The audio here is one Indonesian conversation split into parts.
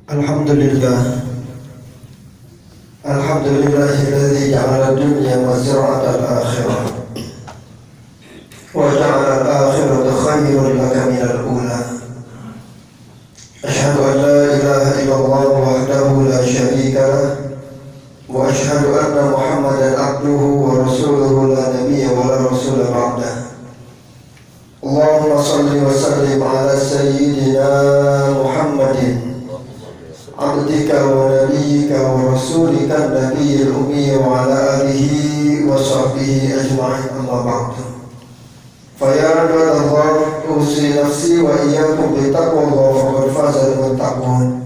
Alhamdulillah. Alhamdulillahilladzi ja'ala ad-dunya mazra'atal akhirah wa ja'ala al-akhirata khayran laka minal ula. Asyhadu an la ilaha illallah wahdahu la syarika lah wa asyhadu anna Muhammadan abduhu wa rasuluhu la nabiyya wa la rasula ba'dah. Allahumma salli wa sallim ala sayyidina Muhammadin abdika wa nabiyyika wa rasulika nabiyyil ummi wa ala alihi wa sahbihi ajma'in, amma ba'du. Fa ya ibadallah, usi nafsi wa iyyakum bi taqwallah faqad faza al-muttaqun.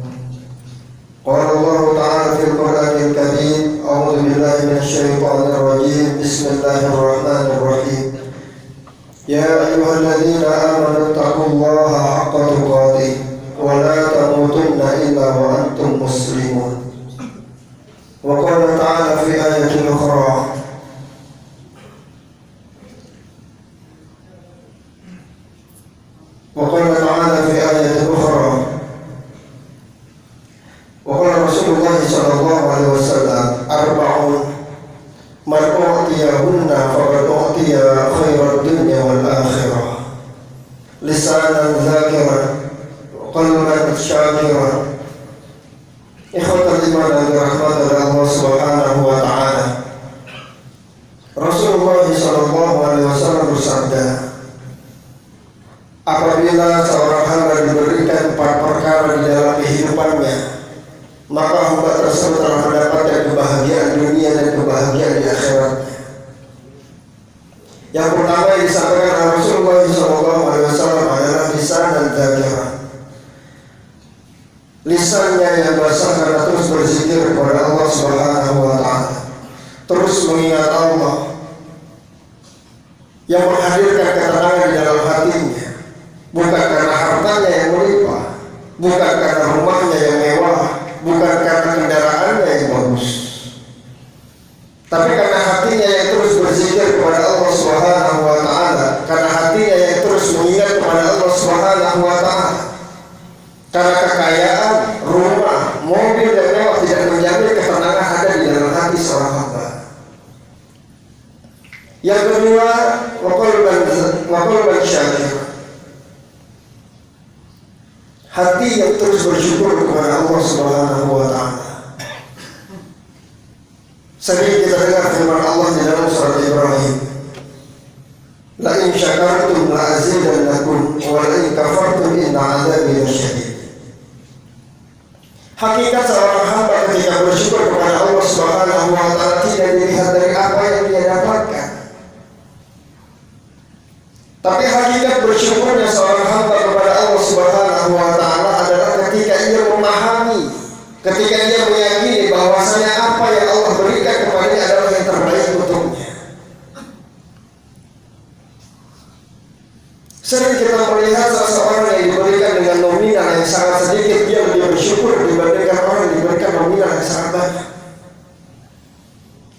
Qala Allah ta'ala fil Qur'anil Karim, a'udzu billahi minasy syaithanir rajim. Bismillahirrahmanirrahim. Ya ayyuhalladzina amanu taqullaha haqqa tuqatih wa la tamutunna illa wa antum muslimun. Wa qala ta'ala fi ayatin ukhra, wa qala ta'ala fi ayatin ukhra, wa qala Rasulullah sallallahu alaihi wasallam, arba'un man u'tiyahunna faqad u'tiya khairal dunya wal akhirah, lisanan dzakiran, qalban syakiran. Ikhwatal iman dan rahmat dari Allah Subhanahu wa taala. Rasulullah sallallahu alaihi wasallam bersabda, apabila seorang hamba diberikan 4 perkara di dalam kehidupannya, maka hamba tersebut telah mendapatkan kebahagiaan dunia dan kebahagiaan di akhiratnya. Yang pertama yang disampaikan oleh Rasulullah sallallahu alaihi wasallam adalah lisan dan dzakirah. Lisannya yang basah karena terus berzikir kepada Allah Subhanahu wa taala, terus mengingat Allah, yang menghadirkan ketenangan di dalam hatinya, bukan karena hartanya yang melimpah, bukan karena rumahnya yang mewah, bukan karena kendaraannya yang bagus, tapi karena hatinya yang terus berzikir kepada Allah Subhanahu wa taala, karena hatinya yang terus mengingat kepada Allah Subhanahu wa taala. Karena kekayaan, rumah, mobil dan mewah tidak menjamin ketenangan ada di dalam hati seorang hamba. Yang kedua, waqalban syakir. Hati yang terus bersyukur kepada Allah Subhanahu wa taala. Sering kita dengar firman Allah di dalam surat Ibrahim, la in syakartum la azidannakum wa la in kafartum inna 'adzabi lasyadid. Hakikat seorang hamba ketika bersyukur kepada Allah Subhanahu wa taala tidak dilihat dari apa yang dia dapatkan, tapi hakikat bersyukurnya seorang hamba kepada Allah Subhanahu wa taala adalah ketika ia memahami, ketika dia meyakini bahwasanya apa yang Allah berikan kepadanya adalah yang terbaik untuknya. Sering kita melihat seseorang yang diberikan dengan nominal yang sangat sedikit, dia lebih bersyukur dibandingkan orang yang diberikan nominal yang sangat banyak.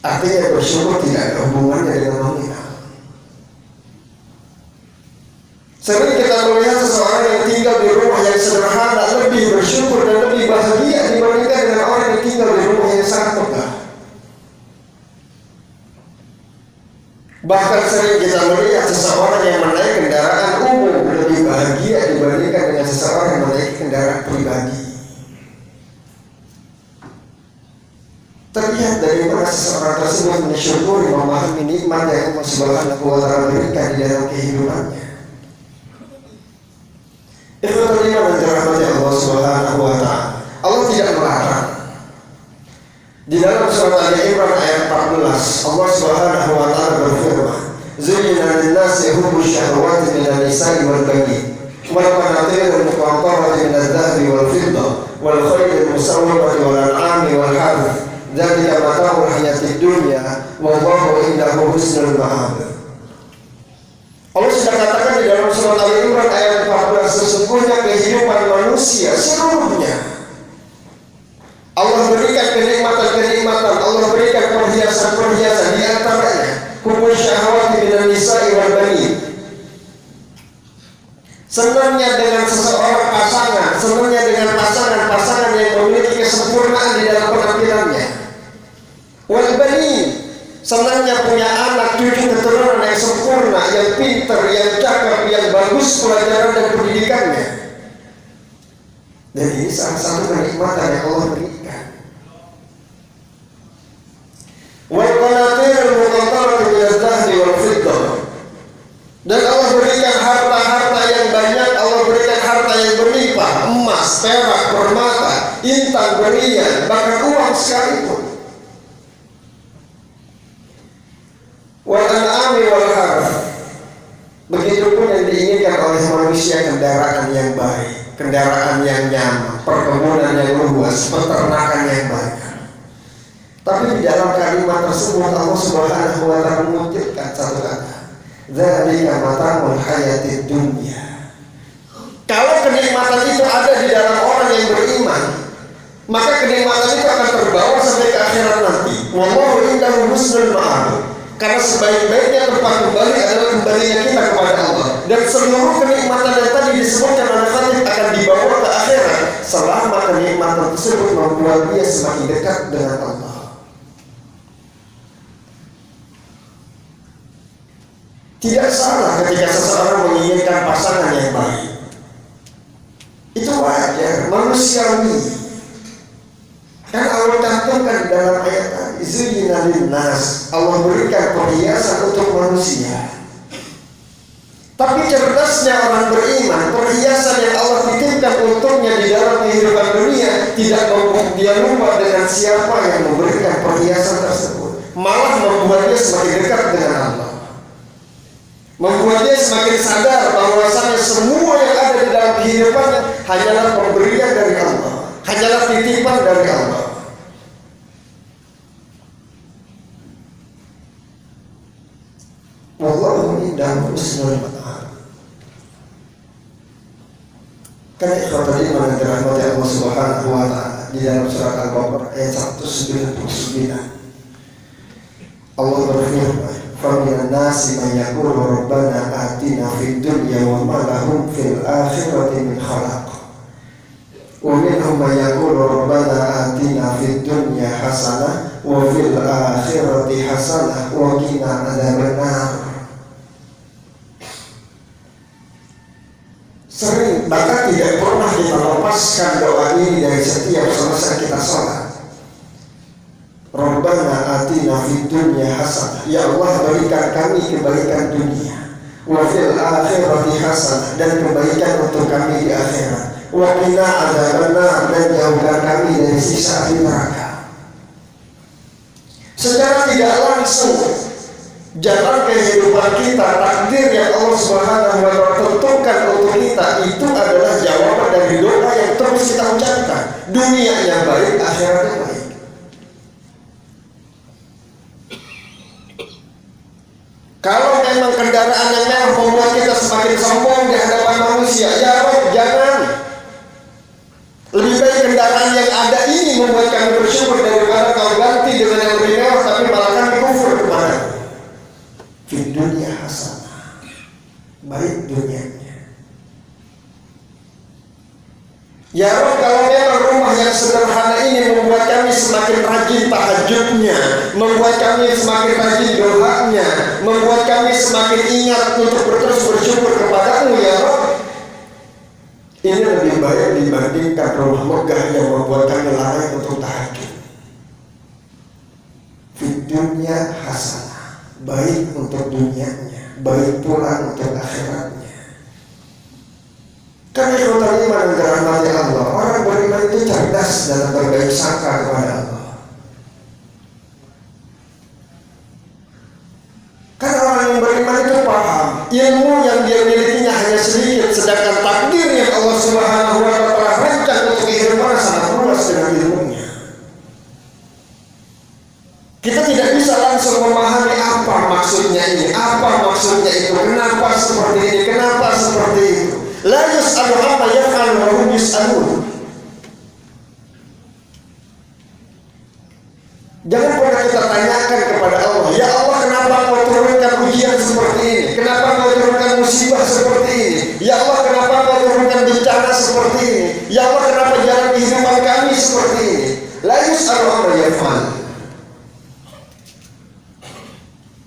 Artinya bersyukur tidak ada hubungannya dengan nominal. Sering kita melihat seseorang yang tinggal di rumah yang sederhana lebih bersyukur dan lebih bahagia dibandingkan dengan orang yang tinggal di rumah yang sangat megah. Bahkan sering kita melihat seseorang yang menaik kendaraan umum lebih bahagia dibandingkan dengan seseorang yang menaiki kendaraan pribadi. Terlihat dari mana seseorang tersebut mensyukuri, memahami nikmat yang Allah Subhanahu wa taala berikan di dalam kehidupannya. Ikhwatul iman dan dirahmati Allah Subhanahu wa taala. Allah tidak melarang. Di dalam surat Al-Imran ayat 14, Allah Subhanahu wa taala berfirman, "Zuyyina lin-nasi hubbu syahawati minan nisa'i wal banin, wal qanatir al-muqantarati min adh-dhahabi wal fiddah, wal khayl al-musawwamati wal an'ami wal harth, dzalika mata'ul hayatid dunya, wallahu indahu husnul ma'ab." Allah sudah katakan di dalam surat Al-Imran ayat 14, sesungguhnya kehidupan manusia seluruhnya Allah berikan kenikmatan-kenikmatan, Allah berikan perhiasan-perhiasan, di antaranya hubbu syahawati minan nisa'i wal banin. Senangnya dengan seseorang pasangan, senangnya dengan pasangan yang pintar, yang cakap, yang bagus pelajaran dan pendidikannya. Dan ini salah satu kenikmatan yang Allah berikan. Wal qanatir al-muqantarati min adh-dhahabi wal fiddah. Dan Allah berikan harta-harta yang banyak, Allah berikan harta yang berlimpah, emas, perak, permata, intan, berlian, bahkan uang sekalipun. Wal an'ami wal harth. Begitupun yang diinginkan oleh manusia, kendaraan yang baik, kendaraan yang nyaman, perkebunan yang luas, peternakan yang baik. Tapi di dalam kalimat tersebut Allah Subhanahu wa ta'ala mengutipkan satu kata, dzalika mata'ul hayatid dunya. Kalau kenikmatan itu ada di dalam orang yang beriman, maka kenikmatan itu akan terbawa sampai ke akhirat nanti. Wallahu indahu husnul ma'ab. Karena sebaik-baiknya tempat kembali adalah kembalinya kita kepada Allah. Dan seluruh kenikmatan yang tadi disebutkan oleh Khatib akan dibawa ke akhirat selama kenikmatan tersebut membuat dia semakin dekat dengan Allah. Tidak salah ketika seseorang menginginkan pasangan yang baik. Itu wajar, manusiawi. Kan Allah cantumkan di dalam ayat tadi, zuyyina linnas, Allah berikan perhiasan untuk manusia. Tapi cerdasnya orang beriman, perhiasan yang Allah titipkan untuknya di dalam kehidupan dunia tidak membuat dia lupa dengan siapa yang memberikan perhiasan tersebut, malah membuat dia semakin dekat dengan Allah. Membuat dia semakin sadar bahwasanya semua yang ada di dalam kehidupannya hanyalah pemberian dari Allah, hanyalah titipan dari Allah. Wallahu indahu husnul ma'ab. Karena ikhwatul iman yang dirahmati Allah Subhanahu wa ta'ala, di dalam surat Al-Baqarah ayat 199 Allah berfirman, فَمِنَ النَّاسِ مَنْ يَقُولُ رَبَّنَا آتِنَا فِي الدُّنْيَا وَمَا لَهُمْ فِي الْآخِرَةِ مِنْ خَلَقٍ وَمِنْهُمْ مَنْ يَقُولُ رَبَّنَا آتِنَا فِي الدُّنْيَا حَسَنَةً وَفِي الْآخِرَةِ حَسَنَةً وَقِنَا عَذَابَ النَّارِ. Sering, bahkan tidak pernah kita lepaskan doa ini dari setiap selesai kita sholat. Rabbana atina fid dunya hasanah, ya Allah berikan kami kebaikan dunia, wa fil akhirati hasanah, dan kebaikan untuk kami di akhirat, wa qina adzabannar, dan jauhkan kami dari siksa api neraka. Secara tidak langsung jalan kehidupan kita, takdir yang Allah Subhanahu wa ta'ala tentukan untuk kita, itu adalah jawaban dari doa yang terus kita ucapkan. Dunia yang baik, akhirat yang baik. Kalau memang kendaraan yang mewah membuat kita semakin sombong di hadapan manusia, ya Rob, jangan. Lebih baik kendaraan yang ada ini membuat kami bersyukur daripada kau ganti dengan yang lebih mewah tapi malah kami kufur kepada. Di dunia hasanah, baik dunianya. Ya Rob, kalau memang rumah yang sederhana ini membuat kami semakin rajin tahajudnya, membuat kami semakin rajin doanya, membuat kami semakin ingat untuk terus bersyukur kepadamu ya Rob, ini lebih baik dibandingkan rumah megah yang membuat kami lalai untuk tahajud. Di dunia hasanah, baik untuk dunianya, baik pula untuk akhiratnya. Karena ikhwatul iman yang dirahmati Allah, orang beriman itu cerdas dalam berbaik sangka kepada Allah. Karena orang yang beriman itu paham ilmu yang dia milikinya hanya sedikit, sedangkan takdir yang Allah Subhanahu wa ta'ala rancang untuk kehidupan sangat luas dengan ilmunya. Kita tidak bisa langsung memahami apa maksudnya ini, apa maksudnya itu, kenapa seperti ini, kenapa seperti itu. La yus'alu amma yaf'alu wa hum yus'alun. Jangan pernah kita tanyakan kepada Allah, ya Allah kenapa kau turunkan ujian seperti ini, kenapa kau turunkan musibah seperti ini, ya Allah kenapa kau turunkan bencana seperti ini, ya Allah kenapa jalan kehidupan kami seperti ini. La yus'alu amma yaf'alu.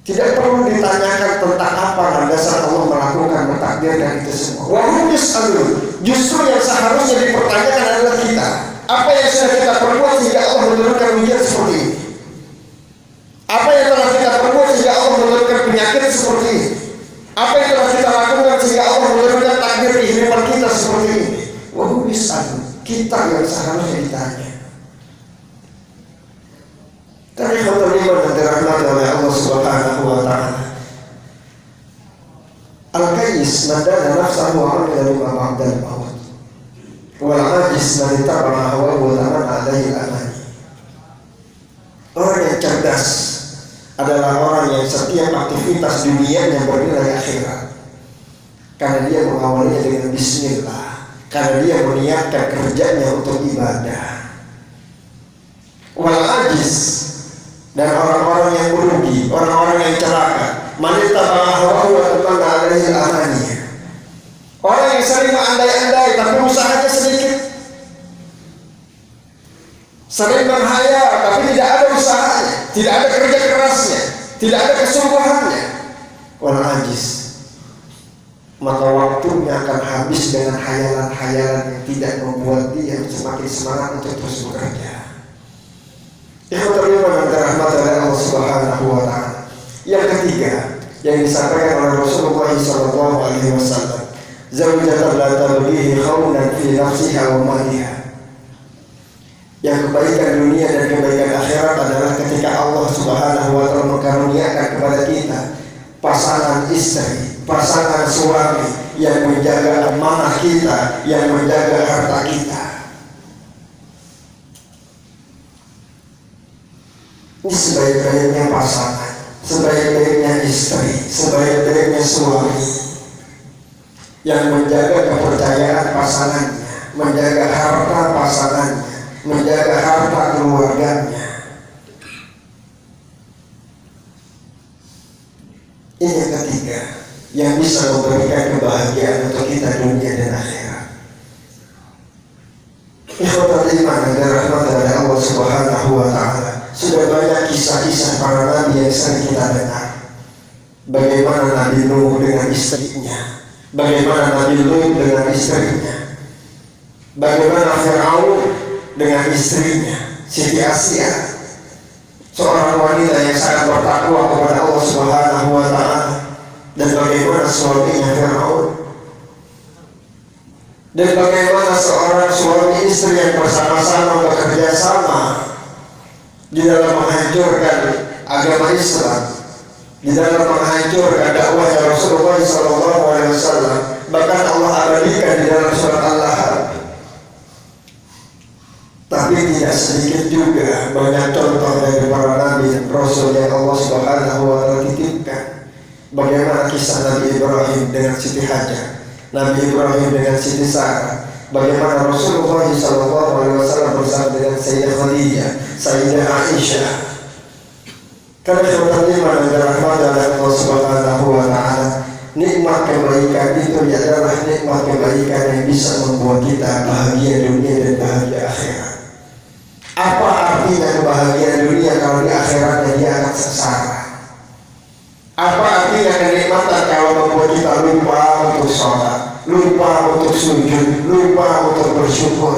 Tidak perlu ditanyakan tentang apa landasan Allah melakukan mentakdirkan itu semua. Wa hum yus'alun. Justru yang seharusnya dipertanyakan adalah kita. Apa yang sudah kita perbuat sehingga Allah menurunkan ujian seperti ini? Apa yang telah kita perbuat sehingga Allah menurunkan penyakit seperti ini? Apa yang telah kita lakukan sehingga Allah menurunkan takdir kehidupan kita seperti ini? Wa hum yus'alun. Kita yang seharusnya ditanya. Karena ikhwatul iman yang dirahmati oleh Allah Subhanahu wa ta'ala, al-qayyis man dana nafsahu wa 'amila lima ba'dal maut, wal 'ajis man ittaba'a hawahu wa tamanna 'alaihi al-amani. Orang yang cerdas adalah orang yang setiap aktivitas dunia yang bernilai akhirat, karena dia mengawalinya dengan bismillah, karena dia meniatkan kerjanya untuk ibadah. Wal 'ajis, dan orang-orang yang merugi, orang-orang yang celaka, man ittaba'a hawahu wa tamanna 'alaihi al-amani. Orang yang sering mengandai-andai tapi usahanya sedikit, sering berhayal tapi tidak ada usahanya, tidak ada kerja kerasnya, tidak ada kesungguhannya. Wal 'ajis, maka waktunya akan habis dengan hayalan-hayalan yang tidak membuat dia semakin semangat untuk terus bekerja. Ikhwatul iman yang dirahmati oleh Allah Subhanahu wa ta'ala. Yang ketiga yang disampaikan oleh Rasulullah sallallahu alaihi wasallam, zaujatan la tabghihi khawnan fi nafsiha wa maliha. Yang kebaikan dunia dan kebaikan akhirat adalah ketika Allah Subhanahu wa ta'ala mengaruniakan kepada kita pasangan istri, pasangan suami yang menjaga amanah kita, yang menjaga harta kita. Ini sebaik-baiknya pasangan, sebaik-baiknya istri, sebaik-baiknya suami yang menjaga kepercayaan pasangannya, menjaga harta pasangannya, menjaga harta keluarganya. Ini yang ketiga yang bisa memberikan kebahagiaan untuk kita dunia dan akhirat. Ikhwatul iman yang dirahmati oleh Allah Subhanahu wa ta'ala. Sudah banyak kisah-kisah para nabi yang sering kita dengar. Bagaimana Nabi Nuh dengan istrinya, bagaimana Nabi Lut dengan istrinya, bagaimana Fir'aun dengan istrinya, Siti Asia, seorang wanita yang sangat bertakwa kepada Allah Subhanahu wa ta'ala, dan bagaimana suaminya Fir'aun, dan bagaimana seorang suami istri yang bersama-sama bekerja sama di dalam menghancurkan agama Islam, di dalam menghancurkan dakwahnya Rasulullah SAW. Bahkan Allah abadikan di dalam surat Al-Lahab. Tapi tidak sedikit juga banyak contoh dari para nabi dan rasul yang Allah Subhanahu wa ta'ala titipkan. Bagaimana kisah Nabi Ibrahim dengan Siti Hajar, Nabi Ibrahim dengan Siti Sarah, bagaimana Rasulullah SAW bersama dengan Sayyidah Khadijah, Sayyidah Aisyah. Karena ikhwatul iman yang dirahmati oleh Allah Subhanahu wa ta'ala, nikmat kebaikan itu adalah nikmat kebaikan yang bisa membuat kita bahagia dunia dan bahagia akhirat. Apa artinya kebahagiaan dunia kalau di akhiratnya dia akan sengsara? Apa artinya kenikmatan kalau membuat kita lupa untuk sholat, lupa untuk sujud, lupa untuk bersyukur?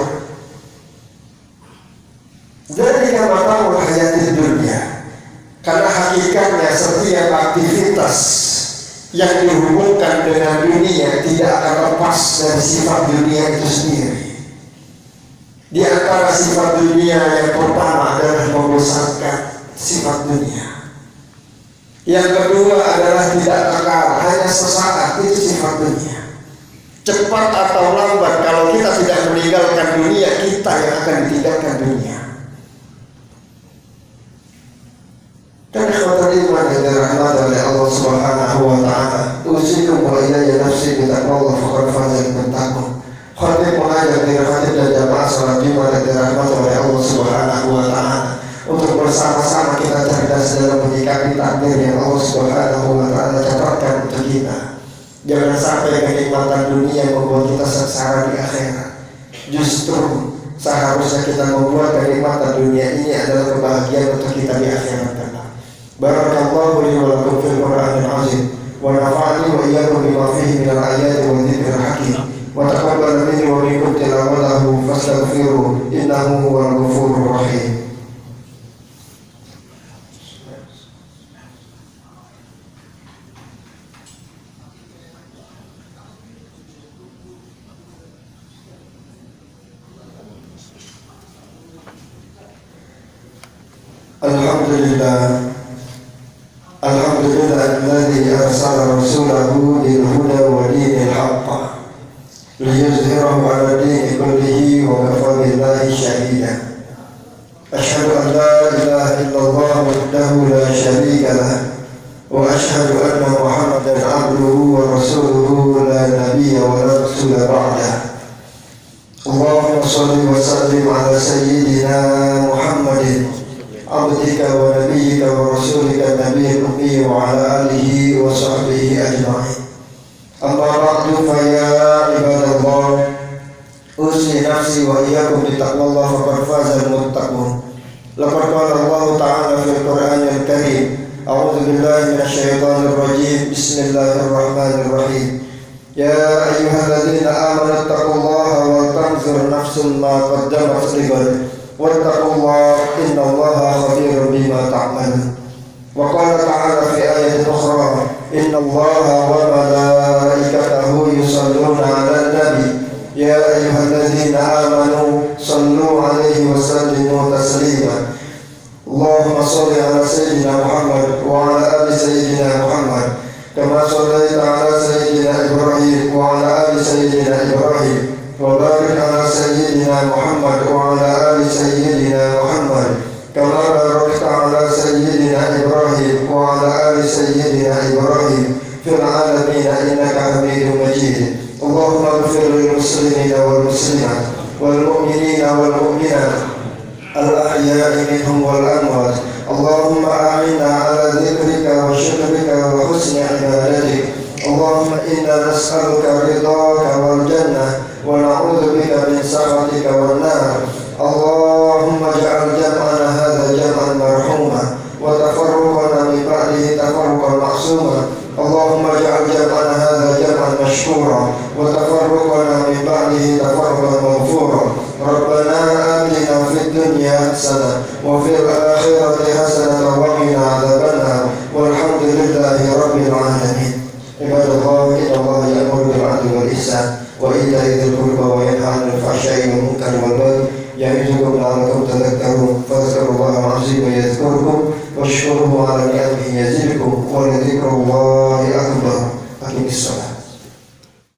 Dari kamataul hayati dunia, karena hakikatnya setiap aktivitas yang dihubungkan dengan dunia tidak akan lepas dari sifat dunia itu sendiri. Di antara sifat dunia yang pertama adalah membosankan, sifat dunia. Yang kedua adalah tidak kekal, hanya sesaat, itu sifat dunia. Cepat atau lambat kalau kita tidak meninggalkan dunia, kita yang akan ditinggalkan dunia. Karena ikhwatul iman yang dirahmati oleh Allah Subhanahu wa ta'ala, usikum wa ilayya nafsi bitaqwallah faqad faza liman taqwa. Khatib mengajar di khatib dan jamaah salat Jumat yang dirahmati oleh Allah Subhanahu wa ta'ala, untuk bersama-sama kita cerdas dalam menyikapi takdir yang Allah Subhanahu wa ta'ala catatkan untuk kita. Jangan sampai kenikmatan dunia membuat kita sengsara di akhirat. Justru seharusnya kita membuat kenikmatan dunia ini adalah kebahagiaan untuk kita di akhirat kelak. Barakallahu li wa lakum fil Qur'anil azim ونفعني وإياكم بما فيه من الآيات والذكر الحكيم وتقبل مني ومنكم تلاوته فاستغفروه إنه هو الغفور الرحيم. Alhamdulillah alladzi arsala rasulahu bil huda wa dinil haqq liyuzhirahu 'ala dini kullihi wa kafa billahi shahida. Asyhadu an la ilaha illallah wahdahu la syarika lah wa asyhadu anna Muhammadan 'abduhu wa rasuluhu la nabiyya wa la rasula ba'dah. Allahumma shalli wa sallim 'ala sayyidina Muhammadin abdika wa nabiyyika wa rasulika nabiyil ummi wa ala alihi wa sahbihi ajma'in. Amma ba'du fa ya ibadallah, usi nafsi wa iyyakum bi taqwallah faqad fazal muttaqun. Laqad qala Allah ta'ala fil Qur'anil Karim, a'udzu billahi minasy syaithanir rajim. Bismillahirrahmanirrahim. Ya ayyuhalladzina amanu taqullaha wa tanzur nafsun ma qaddamat lighad wattaqullaha innallaha khabirun bima ta'malun. Wa qala ta'ala fi ayatin ukhra, innallaha wa malaikatahu yusalluna 'alan nabi ya ayyuhalladzina amanu sallu 'alaihi wa sallimu taslima. Allahumma shalli 'ala sayyidina Muhammad wa 'ala ali sayyidina Muhammad kama shallaita 'ala sayyidina Ibrahim wa 'ala ali sayyidina Ibrahim wa barik 'ala sayyidina Muhammad wa 'ala ali sayyidina Muhammad kama barakta 'ala sayyidina Ibrahim wa 'ala ali sayyidina Ibrahim fil 'alamin innaka Hamidum Majid. Allahumma ighfir lil muslimina wal muslimat wal mu'minina wal mu'minat al ahya'i minhum wal amwat. Allahumma a'inna 'ala dhikrika wa syukrika wa husni ibadatik. Allahumma inna nas'aluka ridhaka wal jannah wa na'udzu bika min sakhatika wan nar. Allahumma ja'al jam'ana hadha jam'an marhuma wa tafarruqana min ba'dihi tafarruqan ma'suma. Allahumma ja'al jam'ana hadha jam'an mashkura wa tafarruqana min ba'dihi tafarruqan maghfura. Rabbana atina fid dunya hasanah wa fil akhirati hasanah wa qina adzabannar. Walhamdulillahi rabbil alamin. Ibadallah, innallaha ya'muru bil 'adli wal ihsan wa ita'i dzil qurba wa yanha 'anil fahsya'i wal munkari wal baghi ya'izukum la'allakum tadhakkarun. Fadhkurullaha 'azima yadhkurkum washkuruhu 'ala ni'amihi yazidkum wa la dzikrullahi akbar. Aqimissalah.